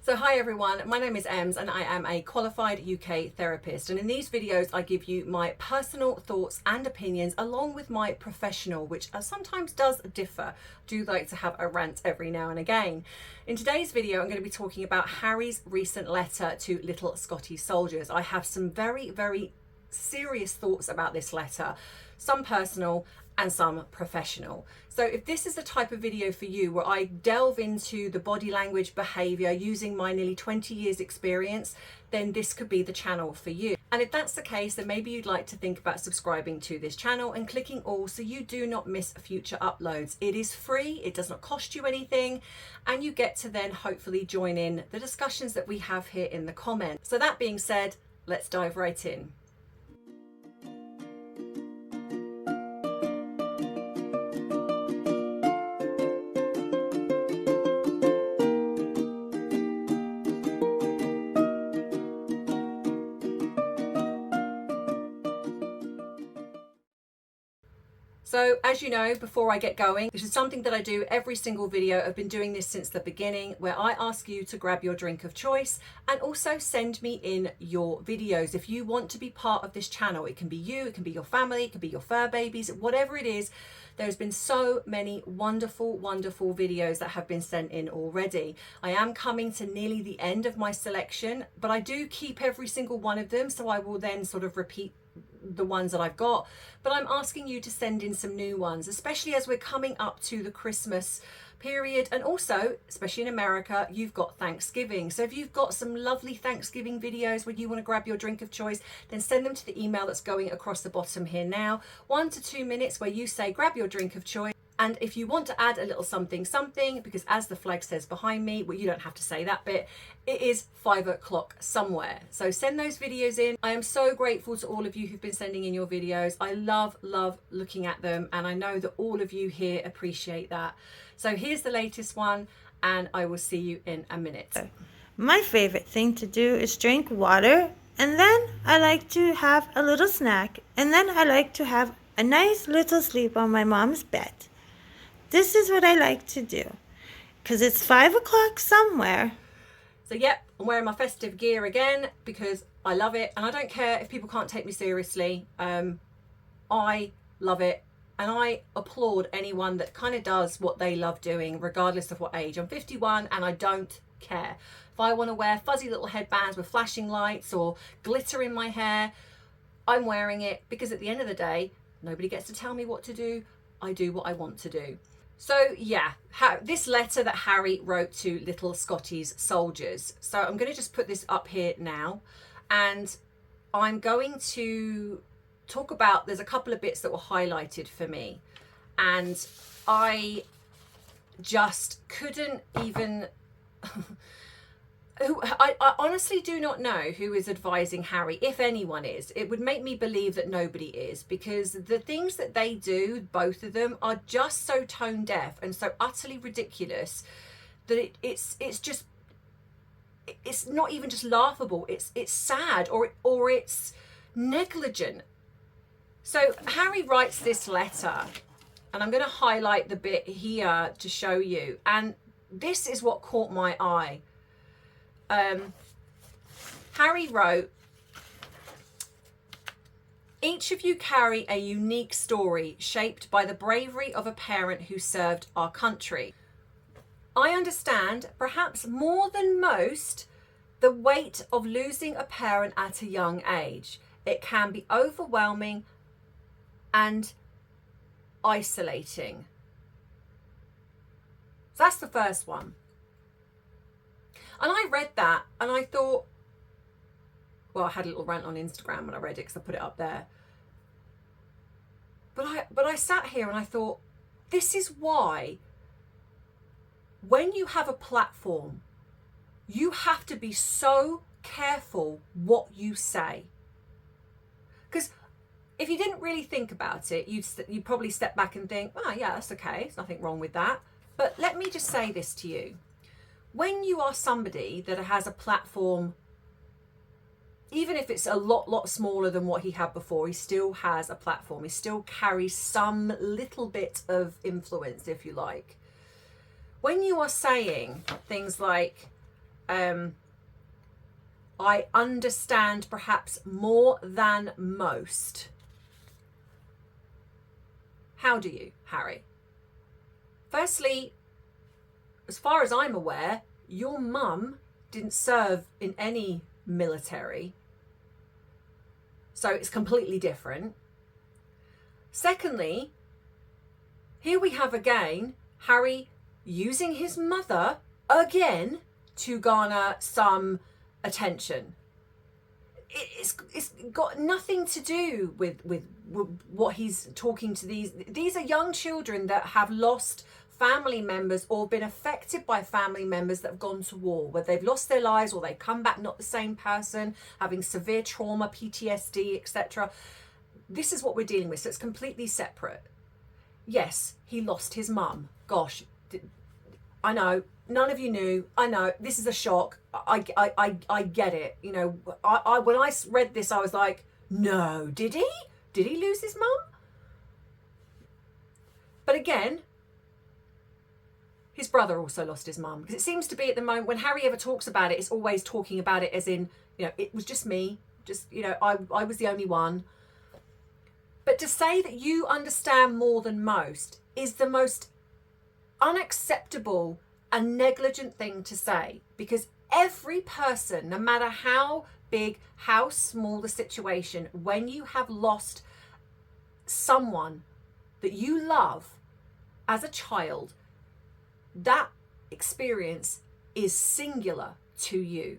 So hi everyone, my name is Ems and I am a qualified UK therapist, and in these videos I give you my personal thoughts and opinions along with my professional, which sometimes does differ. I do like to have a rant every now and again. In today's video I'm going to be talking about Harry's recent letter to little Scottish soldiers. I have some very serious thoughts about this letter, some personal and some professional. So if this is the type of video for you where I delve into the body language, behavior using my nearly 20 years experience, then this could be the channel for you. And if that's the case, then maybe you'd like to think about subscribing to this channel and clicking all so you do not miss future uploads. It is free, it does not cost you anything, and you get to then hopefully join in the discussions that we have here in the comments. So that being said, let's dive right in. So as you know, before I get going, this is something that I do every single video. I've been doing this since the beginning, where I ask you to grab your drink of choice and also send me in your videos. If you want to be part of this channel, it can be you, it can be your family, it can be your fur babies, whatever it is. There's been so many wonderful videos that have been sent in already. I am coming to nearly the end of my selection, but I do keep every single one of them, so I will then sort of repeat the ones that I've got, but I'm asking you to send in some new ones, especially as we're coming up to the Christmas period, and also especially in America you've got Thanksgiving. So if you've got some lovely Thanksgiving videos where you want to grab your drink of choice, then send them to the email that's going across the bottom here now. 1 to 2 minutes where you say grab your drink of choice. And if you want to add a little something, because as the flag says behind me, well, you don't have to say that bit, it is 5 o'clock somewhere. So send those videos in. I am so grateful to all of you who've been sending in your videos. I love looking at them, and I know that all of you here appreciate that. So here's the latest one, and I will see you in a minute. My favorite thing to do is drink water, and then I like to have a little snack, and then I like to have a nice little sleep on my mom's bed. This is what I like to do, because it's 5 o'clock somewhere. So yep, I'm wearing my festive gear again because I love it, and I don't care if people can't take me seriously. I love it, and I applaud anyone that kind of does what they love doing regardless of what age. I'm 51 and I don't care. If I want to wear fuzzy little headbands with flashing lights or glitter in my hair, I'm wearing it, because at the end of the day, nobody gets to tell me what to do. I do what I want to do. So yeah, this letter that Harry wrote to little Scottish soldiers. So I'm going to just put this up here now, and I'm going to talk about, there's a couple of bits that were highlighted for me, and I just couldn't even I honestly do not know who is advising Harry, if anyone is. It would make me believe that nobody is, because the things that they do, both of them, are just so tone deaf and so utterly ridiculous that it's not even just laughable. It's sad, or it's negligent. So Harry writes this letter, and I'm going to highlight the bit here to show you, and this is what caught my eye. Harry wrote, "Each of you carry a unique story shaped by the bravery of a parent who served our country. I understand, perhaps more than most, the weight of losing a parent at a young age. It can be overwhelming and isolating." So that's the first one. And I read that and I thought, well, I had a little rant on Instagram when I read it because I put it up there. But I sat here and I thought, this is why when you have a platform, you have to be so careful what you say. Because if you didn't really think about it, you'd probably step back and think, oh yeah, that's okay, there's nothing wrong with that. But let me just say this to you. When you are somebody that has a platform, even if it's a lot smaller than what he had before, he still has a platform. He still carries some little bit of influence, if you like. When you are saying things like, I understand perhaps more than most. How do you, Harry? Firstly, as far as I'm aware, your mum didn't serve in any military, so it's completely different. Secondly, here we have again Harry using his mother again to garner some attention. It's got nothing to do with what he's talking to these are young children that have lost family members or been affected by family members that have gone to war, where they've lost their lives or they come back not the same person, having severe trauma, PTSD, etc. This is what we're dealing with, so it's completely separate. Yes, he lost his mum. Gosh, I know, none of you knew. I know, this is a shock. I get it. You know, when I read this, I was like, no, did he? Did he lose his mum? But again, his brother also lost his mum, because it seems to be at the moment when Harry ever talks about it, it's always talking about it as in, you know, it was just me, just, you know, I was the only one. But to say that you understand more than most is the most unacceptable and negligent thing to say, because every person, no matter how big, how small the situation, when you have lost someone that you love as a child, that experience is singular to you.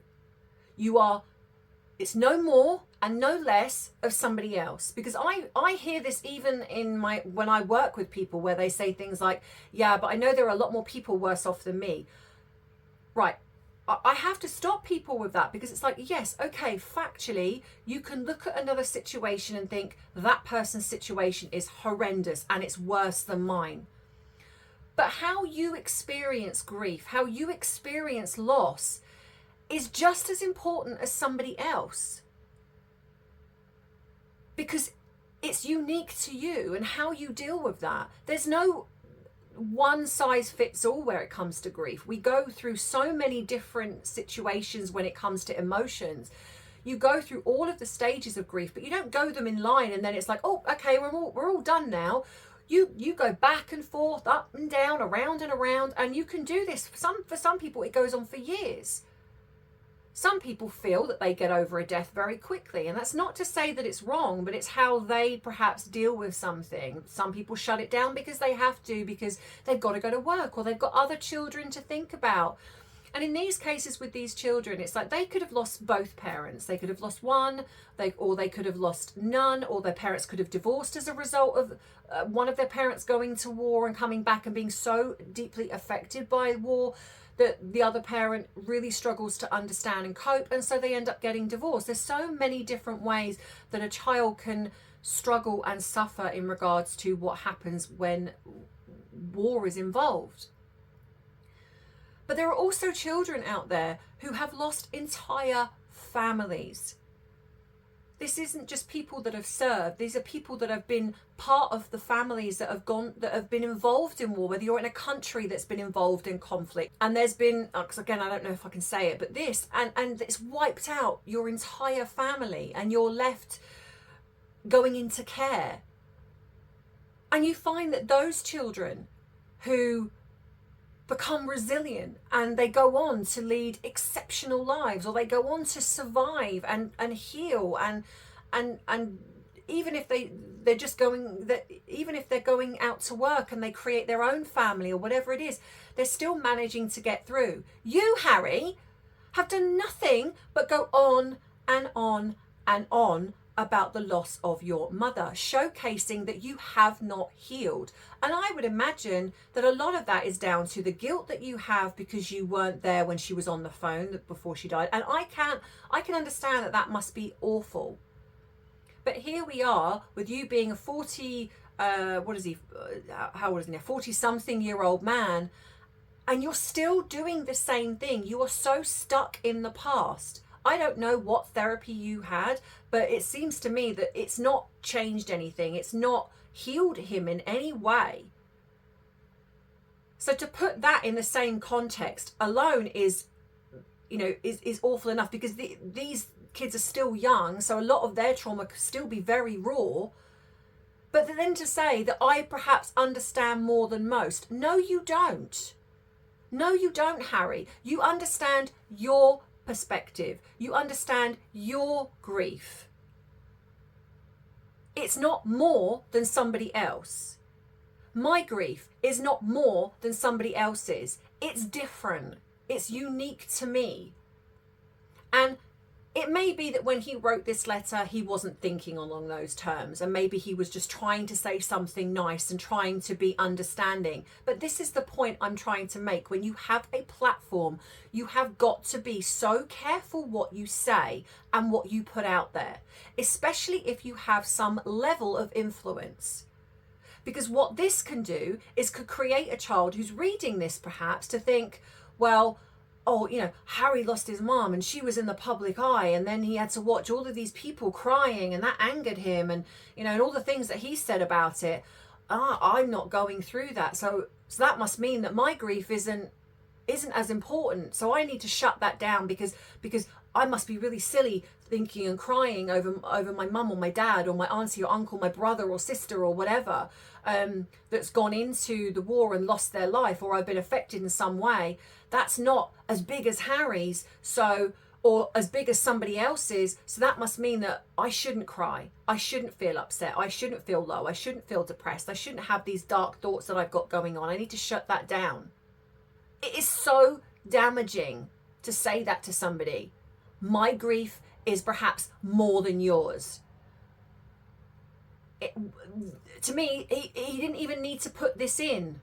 It's no more and no less of somebody else. Because I hear this even in when I work with people, where they say things like, yeah, but I know there are a lot more people worse off than me. Right. I have to stop people with that, because it's like, yes, okay, factually, you can look at another situation and think that person's situation is horrendous and it's worse than mine. But how you experience grief, how you experience loss, is just as important as somebody else. Because it's unique to you and how you deal with that. There's no one size fits all where it comes to grief. We go through so many different situations when it comes to emotions. You go through all of the stages of grief, but you don't go them in line and then it's like, oh, okay, we're all done now. You go back and forth, up and down, around and around, and you can do this. For some people, it goes on for years. Some people feel that they get over a death very quickly, and that's not to say that it's wrong, but it's how they perhaps deal with something. Some people shut it down because they have to, because they've got to go to work or they've got other children to think about. And in these cases with these children, it's like they could have lost both parents. They could have lost one, or they could have lost none, or their parents could have divorced as a result of one of their parents going to war and coming back and being so deeply affected by war that the other parent really struggles to understand and cope, and so they end up getting divorced. There's so many different ways that a child can struggle and suffer in regards to what happens when war is involved. But there are also children out there who have lost entire families. This isn't just people that have served. These are people that have been part of the families that have been involved in war, whether you're in a country that's been involved in conflict. And there's been, because again, I don't know if I can say it, but and it's wiped out your entire family and you're left going into care. And you find that those children who become resilient and they go on to lead exceptional lives, or they go on to survive and heal and even if they're just going, that even if they're going out to work and they create their own family or whatever it is, they're still managing to get through. You, Harry, have done nothing but go on and on and on about the loss of your mother, showcasing that you have not healed. And I would imagine that a lot of that is down to the guilt that you have because you weren't there when she was on the phone before she died. And I can understand that that must be awful. But here we are with you being a 40-something-year-old man, and you're still doing the same thing. You are so stuck in the past. I don't know what therapy you had, but it seems to me that it's not changed anything. It's not healed him in any way. So to put that in the same context alone is is awful enough, because these kids are still young, so a lot of their trauma could still be very raw. But then to say that I perhaps understand more than most, no, you don't. No, you don't, Harry. You understand your perspective. You understand your grief. It's not more than somebody else. My grief is not more than somebody else's. It's different. It's unique to me. And it may be that when he wrote this letter, he wasn't thinking along those terms, and maybe he was just trying to say something nice and trying to be understanding. But this is the point I'm trying to make. When you have a platform, you have got to be so careful what you say and what you put out there, especially if you have some level of influence. Because what this can do is could create a child who's reading this perhaps to think, well, oh, Harry lost his mom and she was in the public eye, and then he had to watch all of these people crying, and that angered him, and and all the things that he said about it. I'm not going through that, so that must mean that my grief isn't as important, so I need to shut that down because I must be really silly thinking and crying over my mum or my dad or my auntie or uncle, my brother or sister or whatever, that's gone into the war and lost their life, or I've been affected in some way. That's not as big as Harry's, or as big as somebody else's, so that must mean that I shouldn't cry, I shouldn't feel upset, I shouldn't feel low, I shouldn't feel depressed, I shouldn't have these dark thoughts that I've got going on. I need to shut that down. It is so damaging to say that to somebody. My grief is perhaps more than yours. To me, he didn't even need to put this in.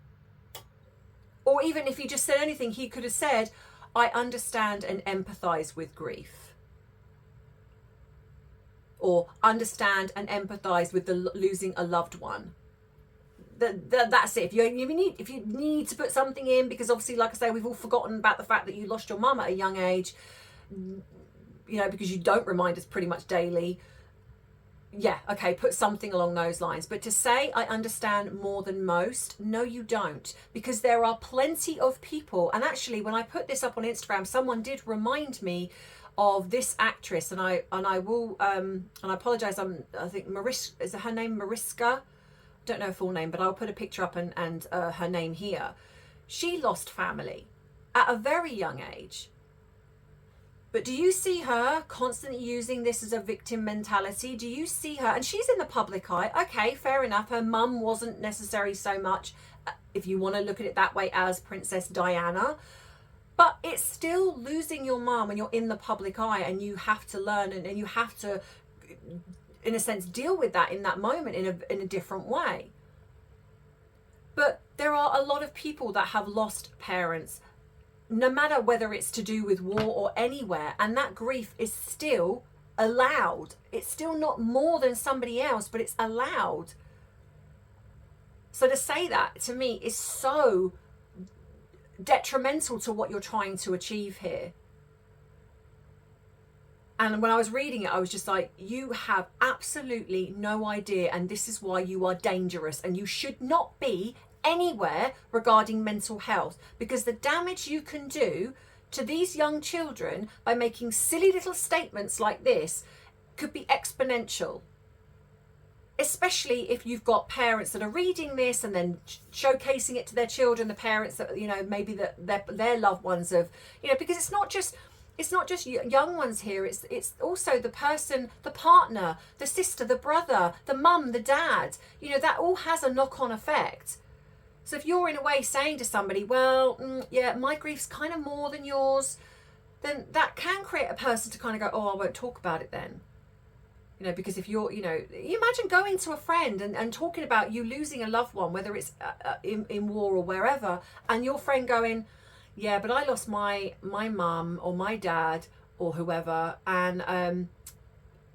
Or even if he just said anything, he could have said, I understand and empathize with grief. Or understand and empathize with the losing a loved one. That's it. If you need to put something in, because obviously, like I say, we've all forgotten about the fact that you lost your mum at a young age, because you don't remind us pretty much daily. Yeah, okay, put something along those lines. But to say I understand more than most, no, you don't, because there are plenty of people. And actually, when I put this up on Instagram, someone did remind me of this actress, and I will and I apologize. I think Mariska, is her name Mariska? Don't know her full name, but I'll put a picture up and her name here. She lost family at a very young age. But do you see her constantly using this as a victim mentality? Do you see her? And she's in the public eye. Okay, fair enough. Her mum wasn't necessarily so much, if you want to look at it that way, as Princess Diana. But it's still losing your mum when you're in the public eye, and you have to learn and you have to, in a sense, deal with that in that moment in a different way. But there are a lot of people that have lost parents, no matter whether it's to do with war or anywhere, and that grief is still allowed. It's still not more than somebody else, but it's allowed. So to say that, to me, is so detrimental to what you're trying to achieve here. And when I was reading it, I was just like, you have absolutely no idea, and this is why you are dangerous, and you should not be anywhere regarding mental health, because the damage you can do to these young children by making silly little statements like this could be exponential. Especially if you've got parents that are reading this and then showcasing it to their children, the parents that, maybe that their loved ones have, because it's not just young ones here, it's also the person, the partner, the sister, the brother, the mum, the dad, that all has a knock-on effect. So if you're in a way saying to somebody, well, yeah, my grief's kind of more than yours, then that can create a person to kind of go, oh, I won't talk about it then. Because if you're, you imagine going to a friend and talking about you losing a loved one, whether it's in war or wherever, and your friend going, yeah, but I lost my mum or my dad or whoever, and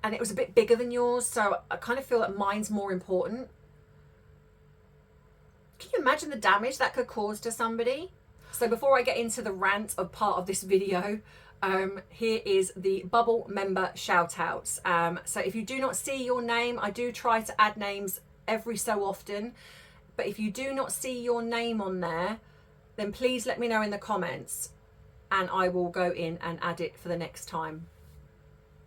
it was a bit bigger than yours, so I kind of feel that mine's more important. Can you imagine the damage that could cause to somebody? So before I get into the rant of part of this video, here is the Bubble member shout outs. So if you do not see your name, I do try to add names every so often, but if you do not see your name on there, then please let me know in the comments. and I will go in and add it for the next time.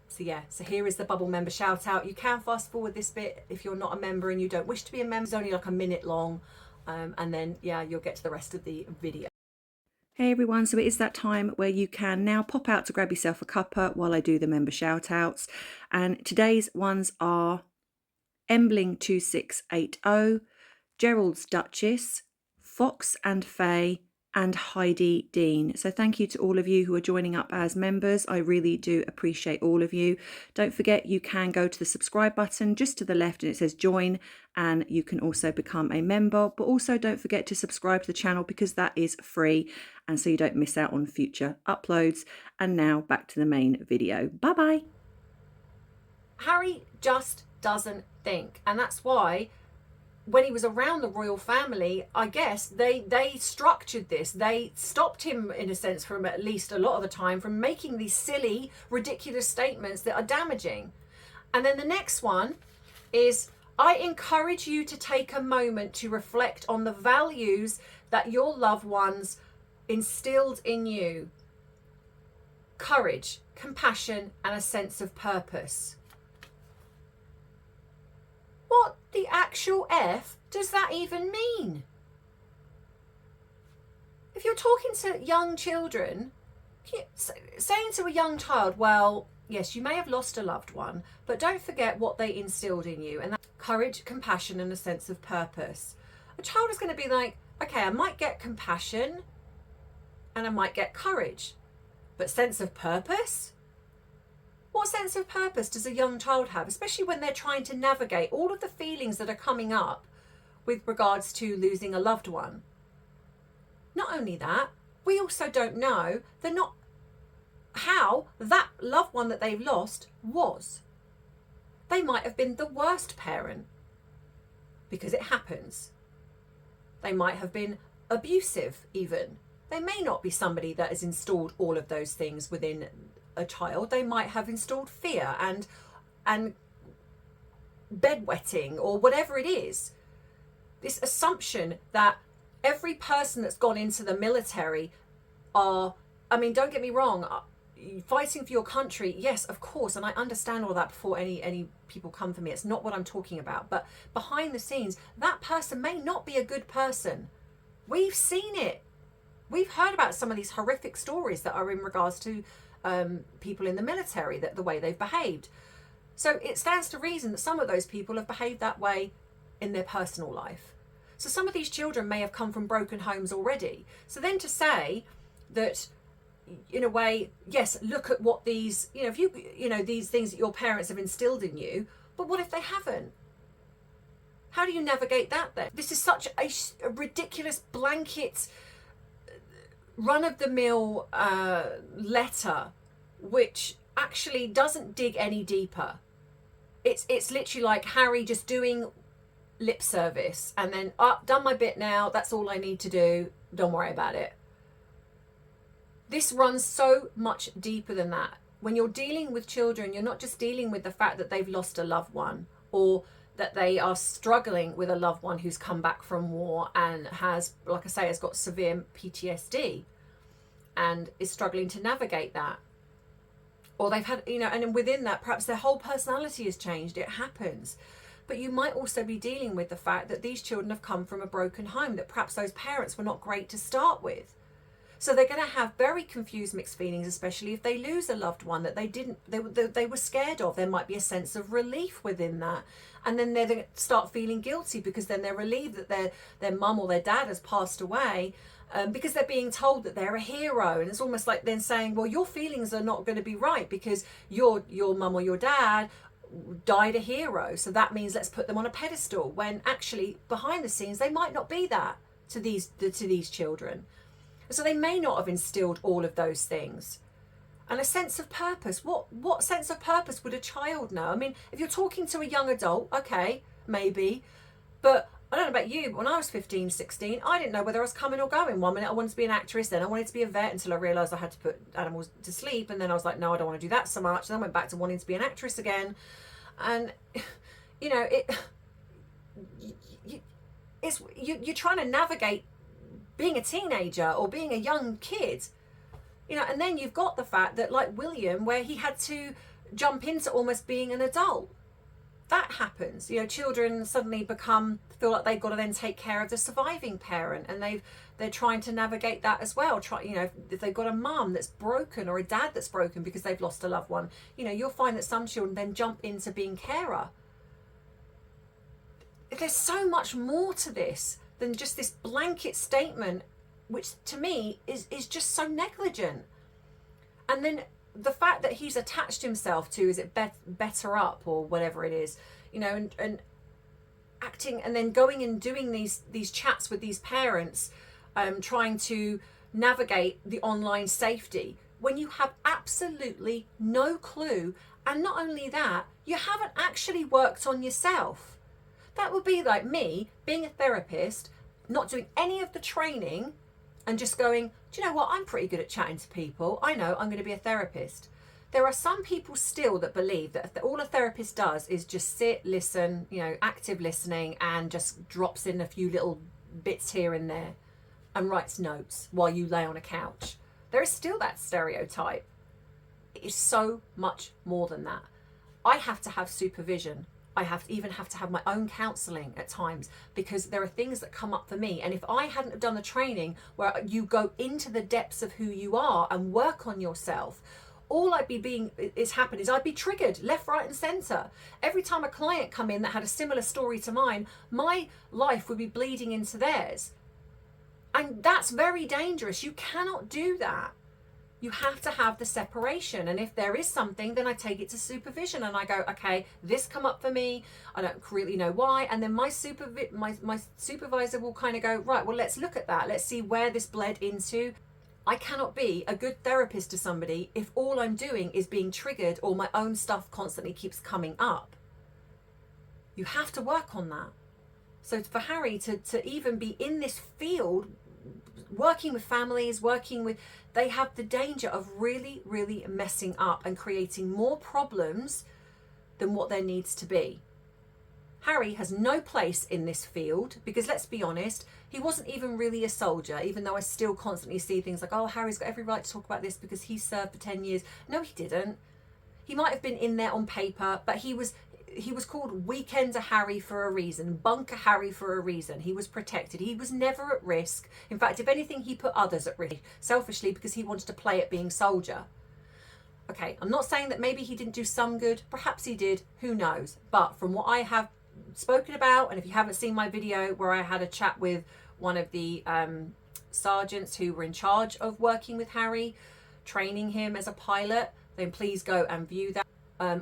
So yeah, so here is the Bubble member shout out. You can fast forward this bit if you're not a member and you don't wish to be a member. It's only like a minute long, and then yeah, you'll get to the rest of the video. Hey everyone, so it is that time where you can now pop out to grab yourself a cuppa while I do the member shout outs. And today's ones are Embling2680, Gerald's Duchess, Fox and Faye, and Heidi Dean. So thank you to all of you who are joining up as members. I really do appreciate all of you. Don't forget, you can go to the subscribe button just to the left and it says join, and you can also become a member. But also don't forget to subscribe to the channel because that is free, and so you don't miss out on future uploads. And now back to the main video. Bye bye. Harry just doesn't think, and that's why when he was around the royal family, I guess they structured this. They stopped him, in a sense, from at least a lot of the time, from making these silly, ridiculous statements that are damaging. And then the next one is, I encourage you to take a moment to reflect on the values that your loved ones instilled in you. Courage, compassion, and a sense of purpose. What the actual F does that even mean? If you're talking to young children, saying to a young child, well, yes, you may have lost a loved one, but don't forget what they instilled in you, and that's courage, compassion, and a sense of purpose. A child is going to be like, okay, I might get compassion and I might get courage, but sense of purpose? What sense of purpose does a young child have, especially when they're trying to navigate all of the feelings that are coming up with regards to losing a loved one? Not only that, we also don't know how that loved one that they've lost was. They might have been the worst parent, because it happens. They might have been abusive even. They may not be somebody that has installed all of those things within a child. They might have installed fear and bedwetting or whatever it is. This assumption that every person that's gone into the military are, I mean, don't get me wrong, fighting for your country, yes, of course, and I understand all that before any people come for me. It's not what I'm talking about. But behind the scenes, that person may not be a good person. We've seen it. We've heard about some of these horrific stories that are in regards to people in the military, that the way they've behaved. So it stands to reason that some of those people have behaved that way in their personal life. So some of these children may have come from broken homes already. So then to say that, in a way, yes, look at what these, if these things that your parents have instilled in you, but what if they haven't? How do you navigate that then? This is such a ridiculous blanket, run-of-the-mill letter, which actually doesn't dig any deeper. It's literally like Harry just doing lip service and then, done my bit now, that's all I need to do, don't worry about it. This runs so much deeper than that. When you're dealing with children, you're not just dealing with the fact that they've lost a loved one, or that they are struggling with a loved one who's come back from war and has, like I say, has got severe PTSD and is struggling to navigate that. Or they've had, and within that, perhaps their whole personality has changed. It happens. But you might also be dealing with the fact that these children have come from a broken home, that perhaps those parents were not great to start with. So they're going to have very confused, mixed feelings, especially if they lose a loved one that they were scared of. There might be a sense of relief within that. And then they start feeling guilty because then they're relieved that their mum or their dad has passed away, because they're being told that they're a hero. And it's almost like then saying, well, your feelings are not going to be right because your mum or your dad died a hero. So that means let's put them on a pedestal, when actually behind the scenes, they might not be that to these children. So they may not have instilled all of those things. And a sense of purpose. What sense of purpose would a child know? I mean, if you're talking to a young adult, okay, maybe. But I don't know about you, but when I was 15, 16, I didn't know whether I was coming or going. One minute I wanted to be an actress, then I wanted to be a vet, until I realised I had to put animals to sleep. And then I was like, no, I don't want to do that so much. Then I went back to wanting to be an actress again. And, you're trying to navigate being a teenager or being a young kid. You know, and then you've got the fact that, like William, where he had to jump into almost being an adult. That happens. You know, children suddenly feel like they've got to then take care of the surviving parent, and they're trying to navigate that as well. You know, if they've got a mum that's broken or a dad that's broken because they've lost a loved one, you know, you'll find that some children then jump into being carer. There's so much more to this than just this blanket statement, which to me is just so negligent. And then the fact that he's attached himself to, is it better up or whatever it is, you know, and acting, and then going and doing these chats with these parents, trying to navigate the online safety when you have absolutely no clue. And not only that, you haven't actually worked on yourself. That would be like me being a therapist, not doing any of the training, and just going, do you know what, I'm pretty good at chatting to people, I know I'm going to be a therapist. There are some people still that believe that all a therapist does is just sit, listen, you know, active listening, and just drops in a few little bits here and there and writes notes while you lay on a couch. There is still that stereotype. It is so much more than that. I have to have supervision. I have to have my own counselling at times, because there are things that come up for me. And if I hadn't have done the training where you go into the depths of who you are and work on yourself, all I'd be I'd be triggered left, right and centre. Every time a client come in that had a similar story to mine, my life would be bleeding into theirs. And that's very dangerous. You cannot do that. You have to have the separation. And if there is something, then I take it to supervision and I go, okay, this come up for me, I don't really know why. And then my supervisor will kind of go, right, well, let's look at that. Let's see where this bled into. I cannot be a good therapist to somebody if all I'm doing is being triggered or my own stuff constantly keeps coming up. You have to work on that. So for Harry to even be in this field, working with families, they have the danger of really, really messing up and creating more problems than what there needs to be. Harry has no place in this field because, let's be honest, he wasn't even really a soldier, even though I still constantly see things like, oh, Harry's got every right to talk about this because he served for 10 years. No, he didn't. He might have been in there on paper, but he was called Weekender Harry for a reason, Bunker Harry for a reason. He was protected. He was never at risk. In fact, if anything, he put others at risk, selfishly, because he wanted to play at being soldier. Okay, I'm not saying that maybe he didn't do some good. Perhaps he did. Who knows? But from what I have spoken about, and if you haven't seen my video where I had a chat with one of the sergeants who were in charge of working with Harry, training him as a pilot, then please go and view that.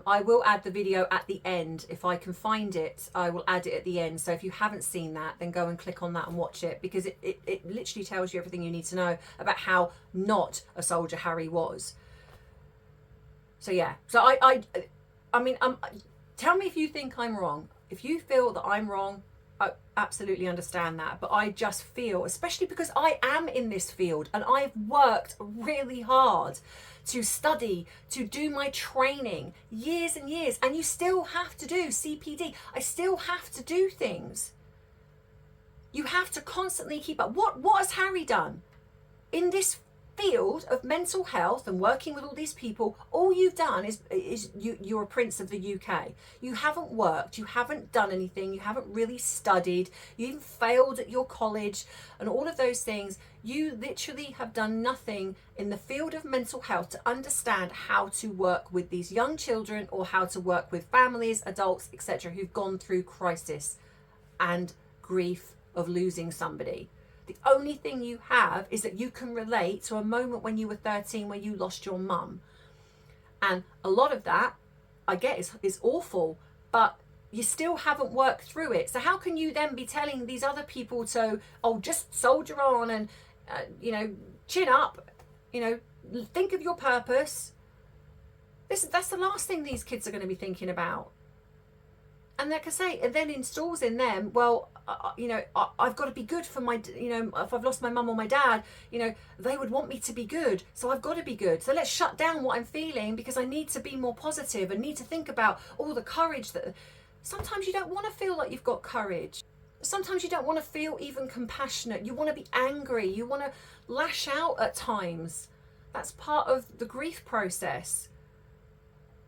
I will add the video at the end. If I can find it, I will add it at the end. So if you haven't seen that, then go and click on that and watch it, because it literally tells you everything you need to know about how not a soldier Harry was. So yeah, so I mean, tell me if you think I'm wrong. If you feel that I'm wrong, I absolutely understand that. But I just feel, especially because I am in this field and I've worked really hard to study, to do my training, years and years, and you still have to do CPD. I still have to do things. You have to constantly keep up. What has Harry done in this field of mental health and working with all these people? All you've done is you're a prince of the UK. You haven't worked, you haven't done anything, you haven't really studied, you even failed at your college and all of those things. You literally have done nothing in the field of mental health to understand how to work with these young children or how to work with families, adults, etc., who've gone through crisis and grief of losing somebody. The only thing you have is that you can relate to a moment when you were 13 where you lost your mum. And a lot of that, I get, is awful, but you still haven't worked through it. So how can you then be telling these other people to, oh, just soldier on and, chin up, think of your purpose? That's the last thing these kids are going to be thinking about. And like I say, it then installs in them, well, I've got to be good for my, if I've lost my mum or my dad, they would want me to be good. So I've got to be good. So let's shut down what I'm feeling because I need to be more positive and need to think about all the courage that sometimes you don't want to feel like you've got courage. Sometimes you don't want to feel even compassionate. You want to be angry. You want to lash out at times. That's part of the grief process.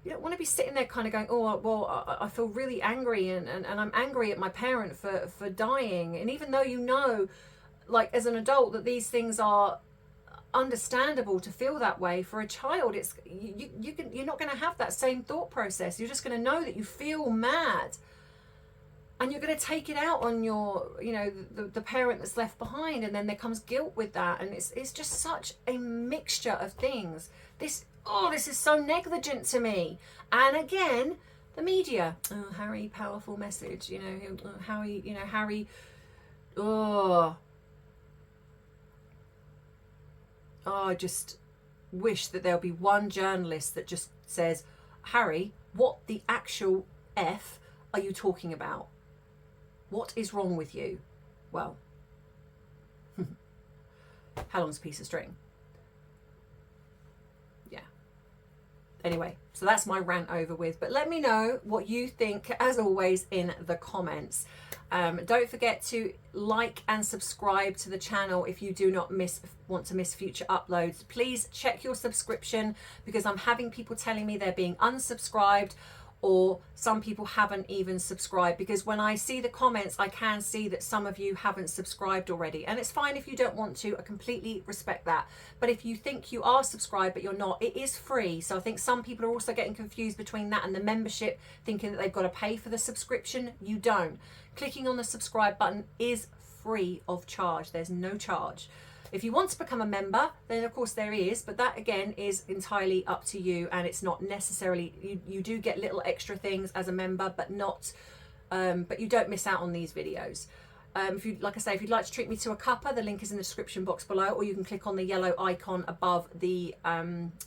You don't want to be sitting there kind of going, oh, well, I feel really angry and I'm angry at my parent for dying. And even though you know, like as an adult, that these things are understandable to feel that way, for a child, it's you're not going to have that same thought process. You're just going to know that you feel mad. And you're going to take it out on your, the parent that's left behind, and then there comes guilt with that, and it's just such a mixture of things. This is so negligent to me. And again, the media. Oh, Harry, powerful message. Harry. Oh, I just wish that there'll be one journalist that just says, Harry, what the actual F are you talking about? What is wrong with you? Well, how long's a piece of string? Yeah. Anyway, so that's my rant over with. But let me know what you think, as always, in the comments. Don't forget to like and subscribe to the channel if you do not want to miss future uploads. Please check your subscription, because I'm having people telling me they're being unsubscribed, or some people haven't even subscribed, because when I see the comments, I can see that some of you haven't subscribed already. And it's fine if you don't want to, I completely respect that. But if you think you are subscribed but you're not, it is free. So I think some people are also getting confused between that and the membership, thinking that they've got to pay for the subscription. You don't. Clicking on the subscribe button is free of charge. There's no charge. If you want to become a member, then of course there is, but that again is entirely up to you, and it's not necessarily, you do get little extra things as a member, but not, but you don't miss out on these videos. If you, like I say, if you'd like to treat me to a cuppa, the link is in the description box below, or you can click on the yellow icon above the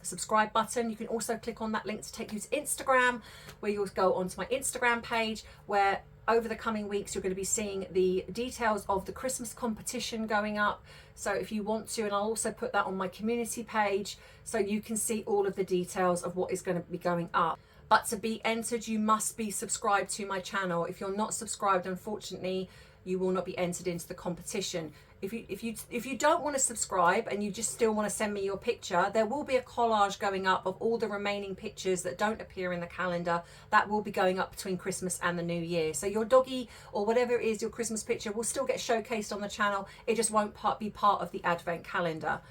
subscribe button. You can also click on that link to take you to Instagram, where you'll go onto my Instagram page, where over the coming weeks you're going to be seeing the details of the Christmas competition going up. So if you want to, and I'll also put that on my community page, so you can see all of the details of what is going to be going up. But to be entered, you must be subscribed to my channel. If you're not subscribed, unfortunately, you will not be entered into the competition. If you don't want to subscribe and you just still want to send me your picture, there will be a collage going up of all the remaining pictures that don't appear in the calendar. That will be going up between Christmas and the New Year. So your doggy or whatever it is, your Christmas picture, will still get showcased on the channel. It just won't be part of the Advent calendar.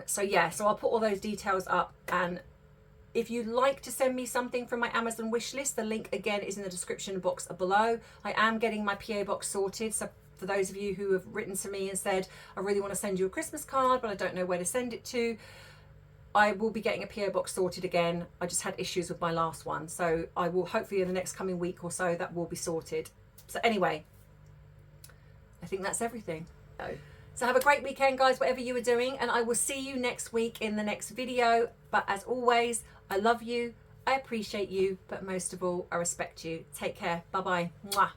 So I'll put all those details up. And if you'd like to send me something from my Amazon wish list, the link again is in the description box below. I am getting my PO box sorted. So for those of you who have written to me and said, I really want to send you a Christmas card, but I don't know where to send it to, I will be getting a PO box sorted again. I just had issues with my last one. So I will, hopefully in the next coming week or so, that will be sorted. So anyway, I think that's everything. So have a great weekend, guys, whatever you are doing, and I will see you next week in the next video. But as always, I love you, I appreciate you, but most of all, I respect you. Take care. Bye-bye. Mwah.